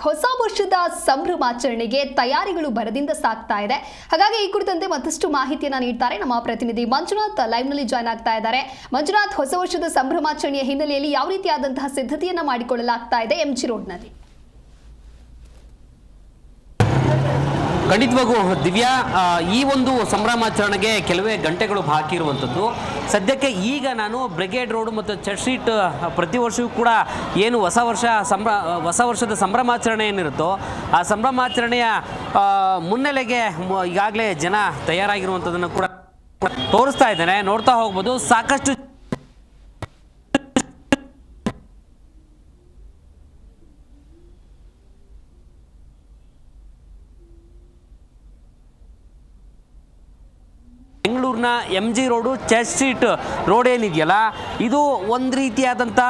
ಹೊಸ ವರ್ಷದ ಸಂಭ್ರಮಾಚರಣೆಗೆ ತಯಾರಿಗಳು ಭರದಿಂದ ಸಾಗ್ತಾ ಇದೆ. ಹಾಗಾಗಿ ಈ ಕುರಿತಂತೆ ಮತ್ತಷ್ಟು ಮಾಹಿತಿಯನ್ನು ನೀಡ್ತಾರೆ ನಮ್ಮ ಪ್ರತಿನಿಧಿ ಮಂಜುನಾಥ್. ಲೈವ್ ನಲ್ಲಿ ಜಾಯ್ನ್ ಆಗ್ತಾ ಇದ್ದಾರೆ. ಮಂಜುನಾಥ್, ಹೊಸ ವರ್ಷದ ಸಂಭ್ರಮಾಚರಣೆಯ ಹಿನ್ನೆಲೆಯಲ್ಲಿ ಯಾವ ರೀತಿಯಾದಂತಹ ಸಿದ್ಧತೆಯನ್ನ ಮಾಡಿಕೊಳ್ಳಲಾಗ್ತಾ ಇದೆ ಎಂಜಿ ರೋಡ್ನಲ್ಲಿ? ಖಂಡಿತವಾಗೂ ದಿವ್ಯಾ, ಈ ಒಂದು ಸಂಭ್ರಮಾಚರಣೆಗೆ ಕೆಲವೇ ಗಂಟೆಗಳು ಬಾಕಿ ಇರುವಂಥದ್ದು. ಸದ್ಯಕ್ಕೆ ಈಗ ನಾನು ಬ್ರಿಗೇಡ್ ರೋಡ್ ಮತ್ತು ಚರ್ಚ್ ಸ್ಟ್ರೀಟ್ ಪ್ರತಿ ವರ್ಷವೂ ಕೂಡ ಏನು ಹೊಸ ವರ್ಷದ ಸಂಭ್ರಮಾಚರಣೆ ಏನಿರುತ್ತೋ ಆ ಸಂಭ್ರಮಾಚರಣೆಯ ಮುನ್ನೆಲೆಗೆ ಈಗಾಗಲೇ ಜನ ತಯಾರಾಗಿರುವಂಥದ್ದನ್ನು ಕೂಡ ತೋರಿಸ್ತಾ ಇದ್ದೇನೆ. ನೋಡ್ತಾ ಹೋಗ್ಬೋದು, ಸಾಕಷ್ಟು ಬೆಂಗಳೂರಿನ MG road, church street road ಏನಿದೆಯಲ್ಲ, ಇದು ಒಂದು ರೀತಿಯಾದಂಥ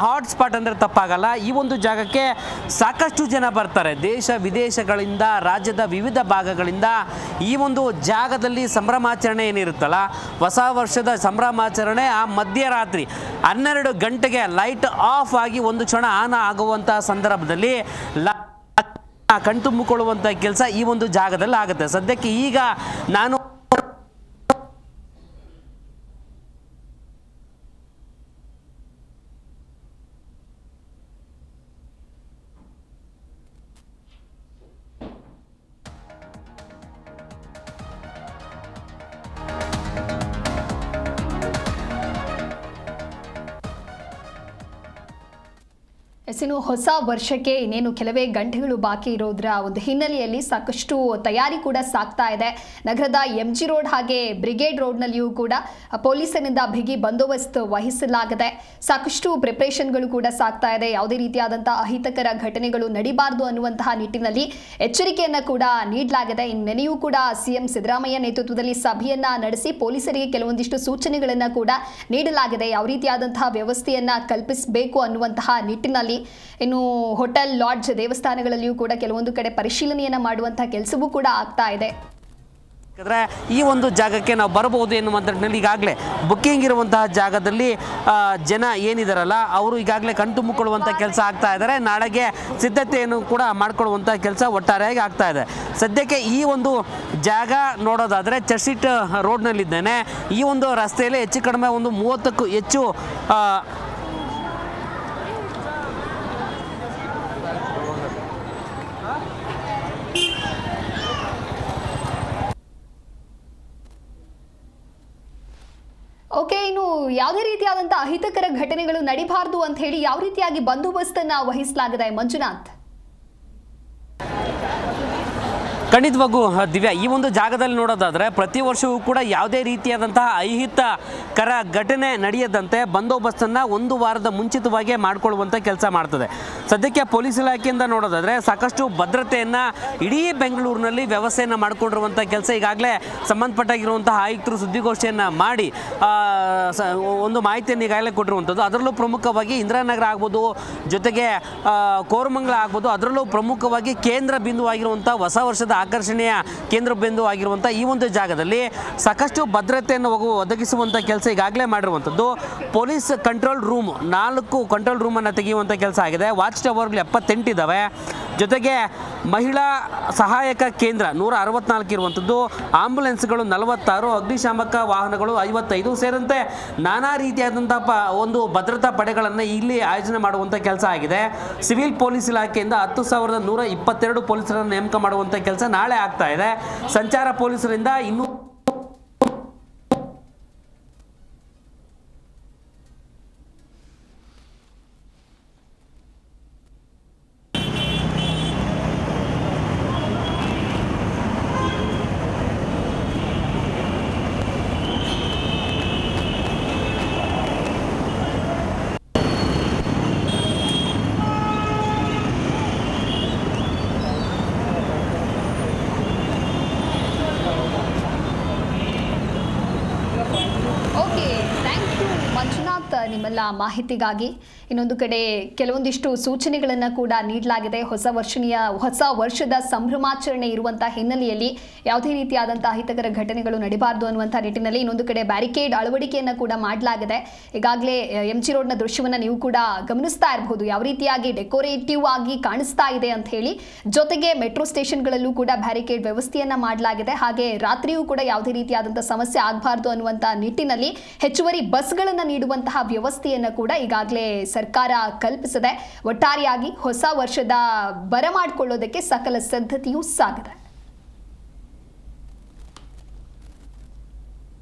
ಹಾಟ್ ಸ್ಪಾಟ್ ಅಂದರೆ ತಪ್ಪಾಗಲ್ಲ. ಈ ಒಂದು ಜಾಗಕ್ಕೆ ಸಾಕಷ್ಟು ಜನ ಬರ್ತಾರೆ. ದೇಶ ವಿದೇಶಗಳಿಂದ, ರಾಜ್ಯದ ವಿವಿಧ ಭಾಗಗಳಿಂದ ಈ ಒಂದು ಜಾಗದಲ್ಲಿ ಸಂಭ್ರಮಾಚರಣೆ ಏನಿರುತ್ತಲ್ಲ, ಹೊಸ ವರ್ಷದ ಸಂಭ್ರಮಾಚರಣೆ ಆ ಮಧ್ಯರಾತ್ರಿ 12 ಗಂಟೆಗೆ ಲೈಟ್ ಆಫ್ ಆಗಿ ಒಂದು ಕ್ಷಣ ಆನ್ ಆಗುವಂಥ ಸಂದರ್ಭದಲ್ಲಿ ಕಣ್ತುಂಬಿಕೊಳ್ಳುವಂಥ ಕೆಲಸ ಈ ಒಂದು ಜಾಗದಲ್ಲಿ ಆಗುತ್ತೆ. ಸದ್ಯಕ್ಕೆ ಈಗ ನಾನು ಇನ್ನು ಹೊಸ ವರ್ಷಕ್ಕೆ ಇನ್ನೇನು ಕೆಲವೇ ಗಂಟೆಗಳು ಬಾಕಿ ಇರೋದ್ರ ಒಂದು ಹಿನ್ನೆಲೆಯಲ್ಲಿ ಸಾಕಷ್ಟು ತಯಾರಿ ಕೂಡ ಸಾಗ್ತಾ ಇದೆ. ನಗರದ MG ರೋಡ್ ಹಾಗೆ ಬ್ರಿಗೇಡ್ ರೋಡ್ನಲ್ಲಿಯೂ ಕೂಡ ಪೊಲೀಸರಿಂದ ಬಿಗಿ ಬಂದೋಬಸ್ತ್ ವಹಿಸಲಾಗಿದೆ. ಸಾಕಷ್ಟು ಪ್ರಿಪರೇಷನ್ಗಳು ಕೂಡ ಸಾಗ್ತಾ ಇದೆ. ಯಾವುದೇ ರೀತಿಯಾದಂತಹ ಅಹಿತಕರ ಘಟನೆಗಳು ನಡೀಬಾರದು ಅನ್ನುವಂತಹ ನಿಟ್ಟಿನಲ್ಲಿ ಎಚ್ಚರಿಕೆಯನ್ನ ಕೂಡ ನೀಡಲಾಗಿದೆ. ಇನ್ನೆನೆಯೂ ಕೂಡ CM ಸಿದ್ದರಾಮಯ್ಯ ನೇತೃತ್ವದಲ್ಲಿ ಸಭೆಯನ್ನ ನಡೆಸಿ ಪೊಲೀಸರಿಗೆ ಕೆಲವೊಂದಿಷ್ಟು ಸೂಚನೆಗಳನ್ನ ಕೂಡ ನೀಡಲಾಗಿದೆ. ಯಾವ ರೀತಿಯಾದಂತಹ ವ್ಯವಸ್ಥೆಯನ್ನ ಕಲ್ಪಿಸಬೇಕು ಅನ್ನುವಂತಹ ನಿಟ್ಟಿನಲ್ಲಿ ಇನ್ನು ಹೋಟೆಲ್, ಲಾಡ್ಜ್, ದೇವಸ್ಥಾನಗಳಲ್ಲಿಯೂ ಕೂಡ ಕೆಲವೊಂದು ಕಡೆ ಪರಿಶೀಲನೆಯನ್ನ ಮಾಡುವಂತಹ ಕೆಲಸವೂ ಕೂಡ ಆಗ್ತಾ ಇದೆ. ಯಾಕಂದರೆ ಈ ಒಂದು ಜಾಗಕ್ಕೆ ನಾವು ಬರಬಹುದು ಎನ್ನುವಂಥ ನಿಟ್ಟಿನಲ್ಲಿ ಈಗಾಗಲೇ ಬುಕ್ಕಿಂಗ್ ಇರುವಂತಹ ಜಾಗದಲ್ಲಿ ಜನ ಏನಿದಾರಲ್ಲ ಅವರು ಈಗಾಗಲೇ ಕಣ್ತುಂಬಿಕೊಳ್ಳುವಂಥ ಕೆಲಸ ಆಗ್ತಾ ಇದ್ದಾರೆ. ನಾಳೆಗೆ ಸಿದ್ಧತೆಯನ್ನು ಕೂಡ ಮಾಡಿಕೊಳ್ಳುವಂಥ ಕೆಲಸ ಒಟ್ಟಾರೆಯಾಗಿ ಆಗ್ತಾ ಇದೆ. ಸದ್ಯಕ್ಕೆ ಈ ಒಂದು ಜಾಗ ನೋಡೋದಾದರೆ ಚರ್ಚ್ ಸ್ಟ್ರೀಟ್ ರೋಡ್ನಲ್ಲಿದ್ದೇನೆ. ಈ ಒಂದು ರಸ್ತೆಯಲ್ಲಿ ಹೆಚ್ಚು ಕಡಿಮೆ ಒಂದು 30ಕ್ಕೂ ಹೆಚ್ಚು ಓಕೆ, ಇನ್ನು ಯಾವುದೇ ರೀತಿಯಾದಂತಹ ಅಹಿತಕರ ಘಟನೆಗಳು ನಡೀಬಾರದು ಅಂತ ಹೇಳಿ ಯಾವ ರೀತಿಯಾಗಿ ಬಂದೋಬಸ್ತನ್ನ ವಹಿಸಲಾಗಿದೆ ಮಂಜುನಾಥ್? ಖಂಡಿತವಾಗೂ ದಿವ್ಯಾ, ಈ ಒಂದು ಜಾಗದಲ್ಲಿ ನೋಡೋದಾದರೆ ಪ್ರತಿ ವರ್ಷವೂ ಕೂಡ ಯಾವುದೇ ರೀತಿಯಾದಂತಹ ಅಹಿತಕರ ಘಟನೆ ನಡೆಯದಂತೆ ಬಂದೋಬಸ್ತನ್ನು ಒಂದು ವಾರದ ಮುಂಚಿತವಾಗಿ ಮಾಡಿಕೊಳ್ಳುವಂಥ ಕೆಲಸ ಮಾಡ್ತದೆ. ಸದ್ಯಕ್ಕೆ ಪೊಲೀಸ್ ಇಲಾಖೆಯಿಂದ ನೋಡೋದಾದರೆ ಸಾಕಷ್ಟು ಭದ್ರತೆಯನ್ನು ಇಡೀ ಬೆಂಗಳೂರಿನಲ್ಲಿ ವ್ಯವಸ್ಥೆಯನ್ನು ಮಾಡಿಕೊಂಡಿರುವಂಥ ಕೆಲಸ ಈಗಾಗಲೇ ಸಂಬಂಧಪಟ್ಟಾಗಿರುವಂತಹ ಆಯುಕ್ತರು ಸುದ್ದಿಗೋಷ್ಠಿಯನ್ನು ಮಾಡಿ ಒಂದು ಮಾಹಿತಿಯನ್ನು ಈಗಾಗಲೇ ಕೊಟ್ಟಿರುವಂಥದ್ದು. ಅದರಲ್ಲೂ ಪ್ರಮುಖವಾಗಿ ಇಂದಿರಾನಗರ ಆಗ್ಬೋದು, ಜೊತೆಗೆ ಕೋರಮಂಗಲ ಆಗ್ಬೋದು, ಅದರಲ್ಲೂ ಪ್ರಮುಖವಾಗಿ ಕೇಂದ್ರ ಬಿಂದುವಾಗಿರುವಂಥ ಹೊಸ ವರ್ಷದ ಆಕರ್ಷಣೆಯ ಕೇಂದ್ರ ಬಿಂದು ಆಗಿರುವಂಥ ಈ ಒಂದು ಜಾಗದಲ್ಲಿ ಸಾಕಷ್ಟು ಭದ್ರತೆಯನ್ನು ಒದಗಿಸುವಂಥ ಕೆಲಸ ಈಗಾಗಲೇ ಮಾಡಿರುವಂಥದ್ದು. ಪೊಲೀಸ್ ಕಂಟ್ರೋಲ್ ರೂಮ್ 4 ಕಂಟ್ರೋಲ್ ರೂಮನ್ನು ತೆಗೆಯುವಂಥ ಕೆಲಸ ಆಗಿದೆ. ವಾಚ್ ಟವರ್ಗಳು 78 ಇದ್ದಾವೆ. ಜೊತೆಗೆ ಮಹಿಳಾ ಸಹಾಯಕ ಕೇಂದ್ರ 164 ಇರುವಂಥದ್ದು, ಆಂಬುಲೆನ್ಸ್ಗಳು 46, ಅಗ್ನಿಶಾಮಕ ವಾಹನಗಳು 55 ಸೇರಿದಂತೆ ನಾನಾ ರೀತಿಯಾದಂಥ ಒಂದು ಭದ್ರತಾ ಪಡೆಗಳನ್ನು ಇಲ್ಲಿ ಆಯೋಜನೆ ಮಾಡುವಂಥ ಕೆಲಸ ಆಗಿದೆ. ಸಿವಿಲ್ ಪೊಲೀಸ್ ಇಲಾಖೆಯಿಂದ 10,122 ಪೊಲೀಸರನ್ನು ನೇಮಕ ಮಾಡುವಂಥ ಕೆಲಸ ನಾಳೆ ಆಗ್ತಾ ಇದೆ. ಸಂಚಾರ ಪೊಲೀಸರಿಂದ ಇನ್ನೂ ತಮ್ಮೆಲ್ಲ ಮಾಹಿತಿಗಾಗಿ. ಇನ್ನೊಂದು ಕಡೆ ಕೆಲವೊಂದಿಷ್ಟು ಸೂಚನೆಗಳನ್ನು ಕೂಡ ನೀಡಲಾಗಿದೆ. ಹೊಸ ವರ್ಷದ ಸಂಭ್ರಮಾಚರಣೆ ಇರುವಂತಹ ಹಿನ್ನೆಲೆಯಲ್ಲಿ ಯಾವುದೇ ರೀತಿಯಾದಂತಹ ಅಹಿತಕರ ಘಟನೆಗಳು ನಡೀಬಾರದು ಅನ್ನುವಂಥ ನಿಟ್ಟಿನಲ್ಲಿ ಇನ್ನೊಂದು ಕಡೆ ಬ್ಯಾರಿಕೇಡ್ ಅಳವಡಿಕೆಯನ್ನು ಕೂಡ ಮಾಡಲಾಗಿದೆ. ಈಗಾಗಲೇ MG ರೋಡ್ನ ದೃಶ್ಯವನ್ನು ನೀವು ಕೂಡ ಗಮನಿಸ್ತಾ ಇರಬಹುದು, ಯಾವ ರೀತಿಯಾಗಿ ಡೆಕೋರೇಟಿವ್ ಆಗಿ ಕಾಣಿಸ್ತಾ ಇದೆ ಅಂತ ಹೇಳಿ. ಜೊತೆಗೆ ಮೆಟ್ರೋ ಸ್ಟೇಷನ್ಗಳಲ್ಲೂ ಕೂಡ ಬ್ಯಾರಿಕೇಡ್ ವ್ಯವಸ್ಥೆಯನ್ನ ಮಾಡಲಾಗಿದೆ. ಹಾಗೆ ರಾತ್ರಿಯೂ ಕೂಡ ಯಾವುದೇ ರೀತಿಯಾದಂತಹ ಸಮಸ್ಯೆ ಆಗಬಾರದು ಅನ್ನುವಂಥ ನಿಟ್ಟಿನಲ್ಲಿ ಹೆಚ್ಚುವರಿ ಬಸ್ಗಳನ್ನು ನೀಡುವಂತಹ ವ್ಯವಸ್ಥೆಯನ್ನು ಕೂಡ ಈಗಾಗಲೇ ಸರ್ಕಾರ ಕಲ್ಪಿಸಿದೆ. ಒಟ್ಟಾರೆಯಾಗಿ ಹೊಸ ವರ್ಷದ ಬರಮಾಡಿಕೊಳ್ಳೋದಕ್ಕೆ ಸಕಲ ಸಿದ್ಧತೆಯೂ ಸಾಗಿದೆ.